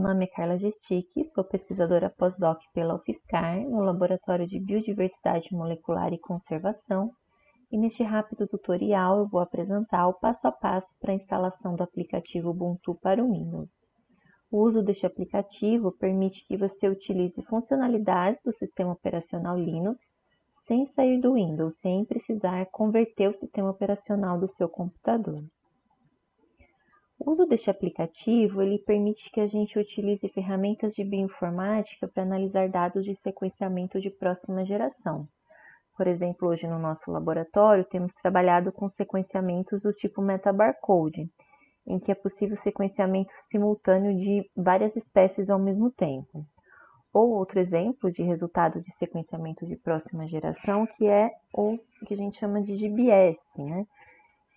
Meu nome é Carla Gestic, sou pesquisadora pós-doc pela UFSCar, no Laboratório de Biodiversidade Molecular e Conservação, e neste rápido tutorial eu vou apresentar o passo a passo para a instalação do aplicativo Ubuntu para o Windows. O uso deste aplicativo permite que você utilize funcionalidades do sistema operacional Linux sem sair do Windows, sem precisar converter o sistema operacional do seu computador. O uso deste aplicativo ele permite que a gente utilize ferramentas de bioinformática para analisar dados de sequenciamento de próxima geração. Por exemplo, hoje no nosso laboratório temos trabalhado com sequenciamentos do tipo metabarcode, em que é possível sequenciamento simultâneo de várias espécies ao mesmo tempo. Ou outro exemplo de resultado de sequenciamento de próxima geração, que é o que a gente chama de GBS, né?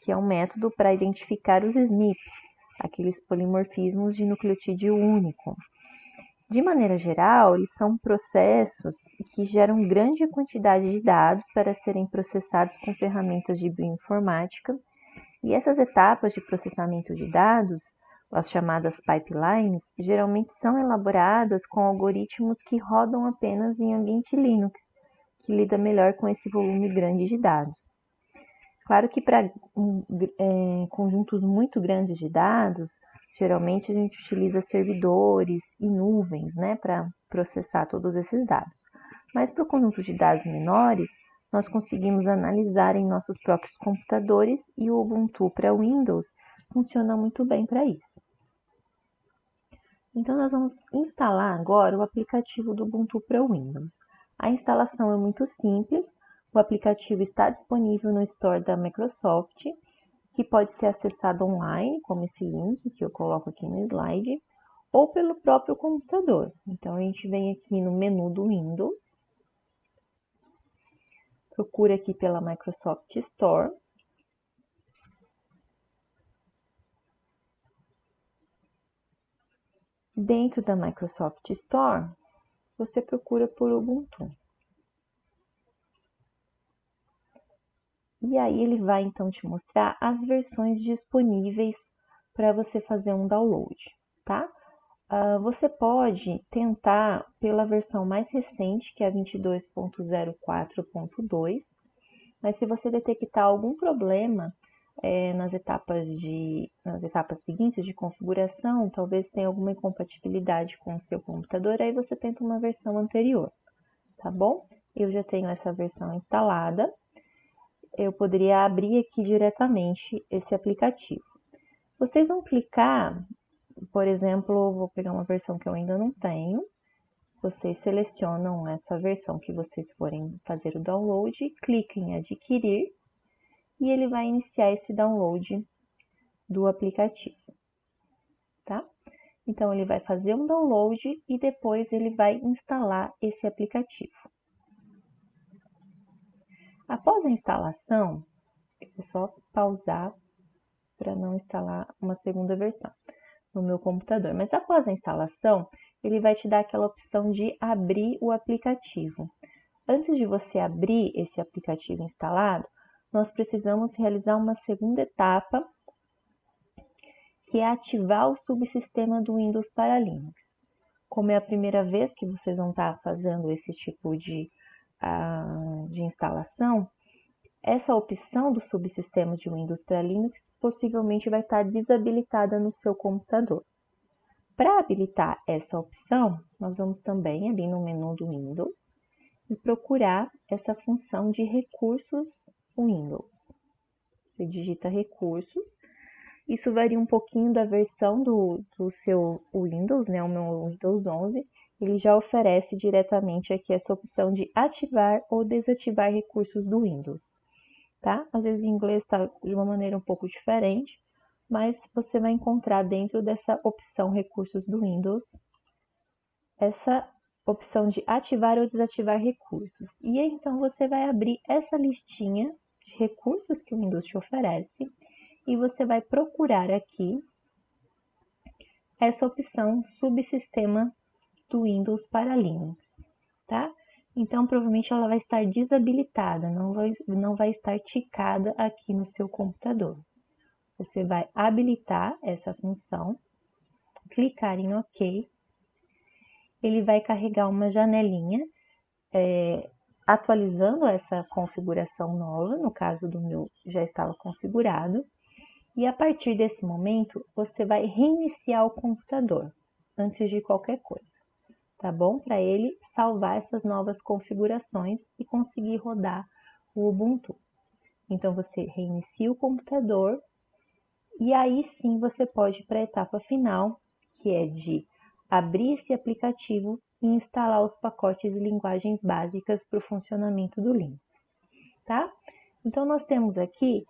Que é um método para identificar os SNPs, aqueles polimorfismos de nucleotídeo único. De maneira geral, eles são processos que geram grande quantidade de dados para serem processados com ferramentas de bioinformática, e essas etapas de processamento de dados, as chamadas pipelines, geralmente são elaboradas com algoritmos que rodam apenas em ambiente Linux, que lida melhor com esse volume grande de dados. Claro que para conjuntos muito grandes de dados, geralmente a gente utiliza servidores e nuvens, né, para processar todos esses dados. Mas para o conjunto de dados menores, nós conseguimos analisar em nossos próprios computadores e o Ubuntu para Windows funciona muito bem para isso. Então, nós vamos instalar agora o aplicativo do Ubuntu para Windows. A instalação é muito simples. O aplicativo está disponível no Store da Microsoft, que pode ser acessado online, como esse link que eu coloco aqui no slide, ou pelo próprio computador. Então, a gente vem aqui no menu do Windows, procura aqui pela Microsoft Store. Dentro da Microsoft Store, você procura por Ubuntu. E aí ele vai então te mostrar as versões disponíveis para você fazer um download, tá? Você pode tentar pela versão mais recente, que é a 22.04.2, mas se você detectar algum problema nas etapas seguintes de configuração, talvez tenha alguma incompatibilidade com o seu computador, aí você tenta uma versão anterior, tá bom? Eu já tenho essa versão instalada. Eu poderia abrir aqui diretamente esse aplicativo. Vocês vão clicar, por exemplo, vou pegar uma versão que eu ainda não tenho. Vocês selecionam essa versão que vocês forem fazer o download, cliquem em adquirir e ele vai iniciar esse download do aplicativo, tá? Então, ele vai fazer um download e depois ele vai instalar esse aplicativo. Após a instalação, é só pausar para não instalar uma segunda versão no meu computador. Mas após a instalação, ele vai te dar aquela opção de abrir o aplicativo. Antes de você abrir esse aplicativo instalado, nós precisamos realizar uma segunda etapa, que é ativar o subsistema do Windows para Linux. Como é a primeira vez que vocês vão estar fazendo esse tipo de instalação, essa opção do subsistema de Windows para Linux possivelmente vai estar desabilitada no seu computador. Para habilitar essa opção, nós vamos também ali no menu do Windows e procurar essa função de recursos Windows. Você digita recursos. Isso varia um pouquinho da versão do seu Windows, né? O meu Windows 11, ele já oferece diretamente aqui essa opção de ativar ou desativar recursos do Windows, tá? Às vezes em inglês está de uma maneira um pouco diferente, mas você vai encontrar dentro dessa opção recursos do Windows, essa opção de ativar ou desativar recursos. E então você vai abrir essa listinha de recursos que o Windows te oferece e você vai procurar aqui essa opção subsistema do Windows para Linux, tá? Então, provavelmente ela vai estar desabilitada, não vai estar ticada aqui no seu computador. Você vai habilitar essa função, clicar em OK ele vai carregar uma janelinha atualizando essa configuração nova, no caso do meu já estava configurado, e a partir desse momento você vai reiniciar o computador antes de qualquer coisa, tá bom? Para ele salvar essas novas configurações e conseguir rodar o Ubuntu. Então você reinicia o computador e aí sim você pode ir para a etapa final, que é de abrir esse aplicativo e instalar os pacotes e linguagens básicas para o funcionamento do Linux, tá? Então nós temos aqui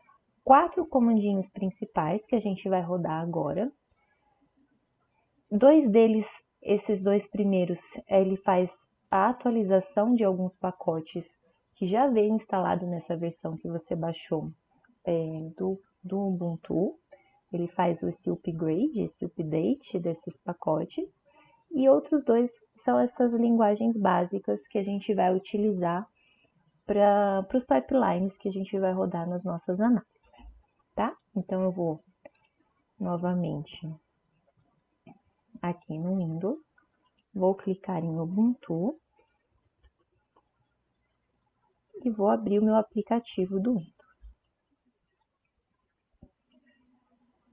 4 comandinhos principais que a gente vai rodar agora. 2 deles, esses 2 primeiros, ele faz a atualização de alguns pacotes que já vem instalado nessa versão que você baixou do Ubuntu. Ele faz esse upgrade, esse update desses pacotes. E outros 2 são essas linguagens básicas que a gente vai utilizar para os pipelines que a gente vai rodar nas nossas análises, tá? Então eu vou novamente aqui no Windows, vou clicar em Ubuntu e vou abrir o meu aplicativo do Windows.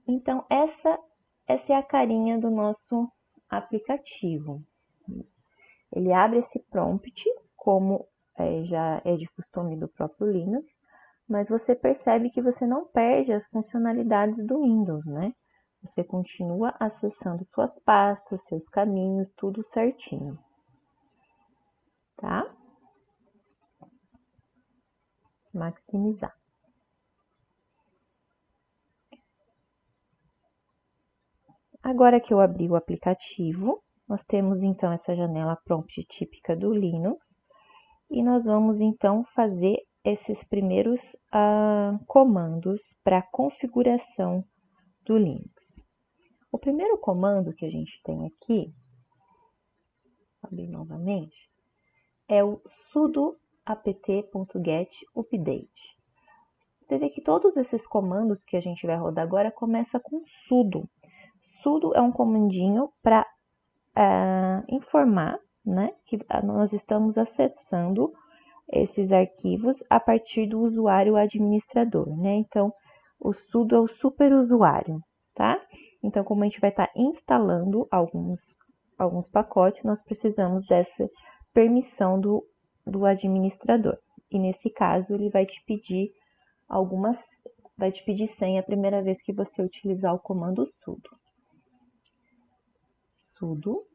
Então, essa é a carinha do nosso aplicativo. Ele abre esse prompt, como já é de costume do próprio Linux, mas você percebe que você não perde as funcionalidades do Windows, né? Você continua acessando suas pastas, seus caminhos, tudo certinho, tá? Maximizar. Agora que eu abri o aplicativo, nós temos então essa janela prompt típica do Linux e nós vamos então fazer esses primeiros comandos para configuração do Linux. O primeiro comando que a gente tem aqui, vou abrir novamente, é o sudo apt.get update. Você vê que todos esses comandos que a gente vai rodar agora começam com sudo. Sudo é um comandinho para informar, né, que nós estamos acessando esses arquivos a partir do usuário administrador, né? Então, o sudo é o superusuário, tá? Então, como a gente vai estar instalando alguns pacotes, nós precisamos dessa permissão do administrador. E nesse caso, ele vai te pedir senha a primeira vez que você utilizar o comando sudo. Sudo,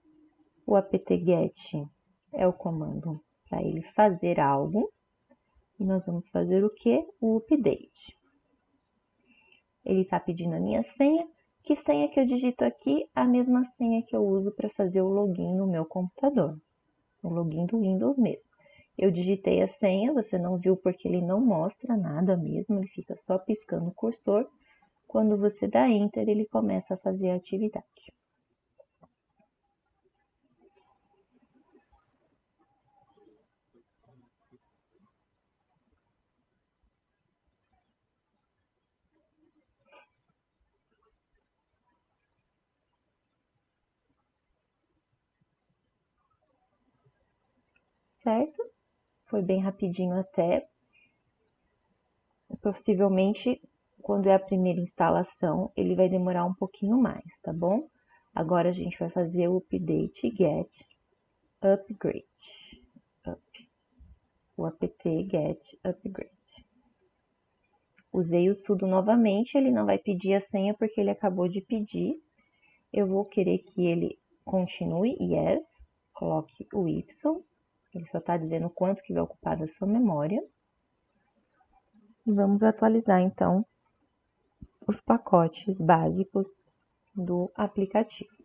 o apt-get é o comando para ele fazer algo. E nós vamos fazer o que? O update. Ele está pedindo a minha senha. Que senha que eu digito aqui? A mesma senha que eu uso para fazer o login no meu computador. O login do Windows mesmo. Eu digitei a senha, você não viu porque ele não mostra nada mesmo, ele fica só piscando o cursor. Quando você dá Enter, ele começa a fazer a atividade. Certo? Foi bem rapidinho até. Possivelmente, quando é a primeira instalação, ele vai demorar um pouquinho mais, tá bom? Agora a gente vai fazer o update get upgrade. O apt-get upgrade. Usei o sudo novamente, ele não vai pedir a senha porque ele acabou de pedir. Eu vou querer que ele continue, yes, coloque o y, ele só está dizendo quanto que vai ocupar da sua memória. E vamos atualizar então os pacotes básicos do aplicativo.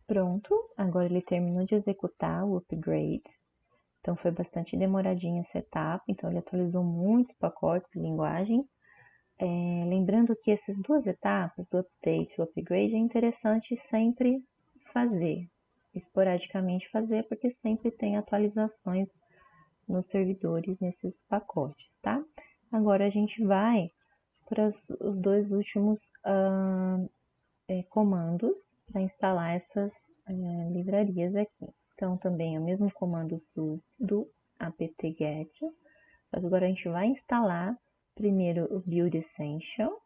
Pronto, agora ele terminou de executar o upgrade. Então foi bastante demoradinha essa etapa, então ele atualizou muitos pacotes e linguagens. Lembrando que essas duas etapas, do update e o upgrade, é interessante sempre fazer, esporadicamente fazer, porque sempre tem atualizações nos servidores nesses pacotes, tá? Agora a gente vai para os dois últimos comandos para instalar essas livrarias aqui. Então, também é o mesmo comando do apt-get, mas agora a gente vai instalar primeiro o Build Essential.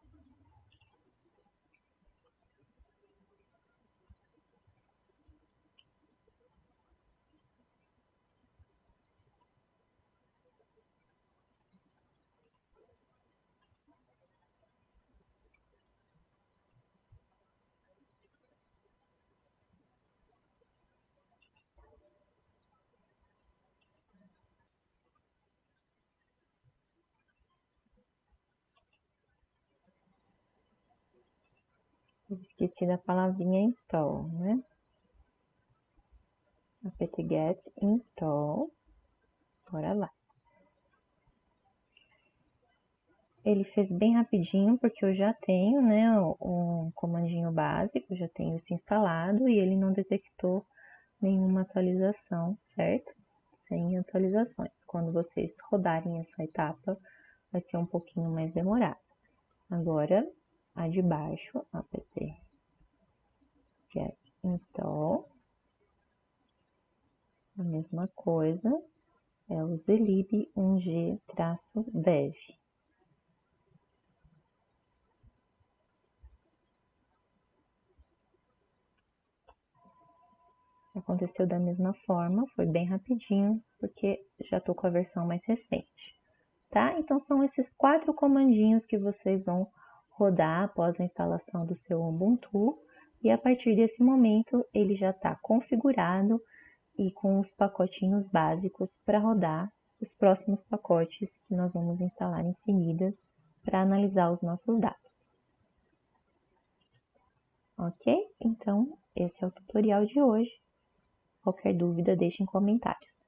Esqueci da palavrinha install, né? apt-get install. Bora lá. Ele fez bem rapidinho, porque eu já tenho, né, um comandinho básico, já tenho isso instalado e ele não detectou nenhuma atualização, certo? Sem atualizações. Quando vocês rodarem essa etapa, vai ser um pouquinho mais demorado. Agora, a de baixo, apt-get install. A mesma coisa, é o zlib1g-dev. Aconteceu da mesma forma, foi bem rapidinho, porque já estou com a versão mais recente, tá? Então, são esses 4 comandinhos que vocês vão rodar após a instalação do seu Ubuntu, e a partir desse momento ele já está configurado e com os pacotinhos básicos para rodar os próximos pacotes que nós vamos instalar em seguida para analisar os nossos dados. Ok? Então, esse é o tutorial de hoje. Qualquer dúvida, deixe em comentários.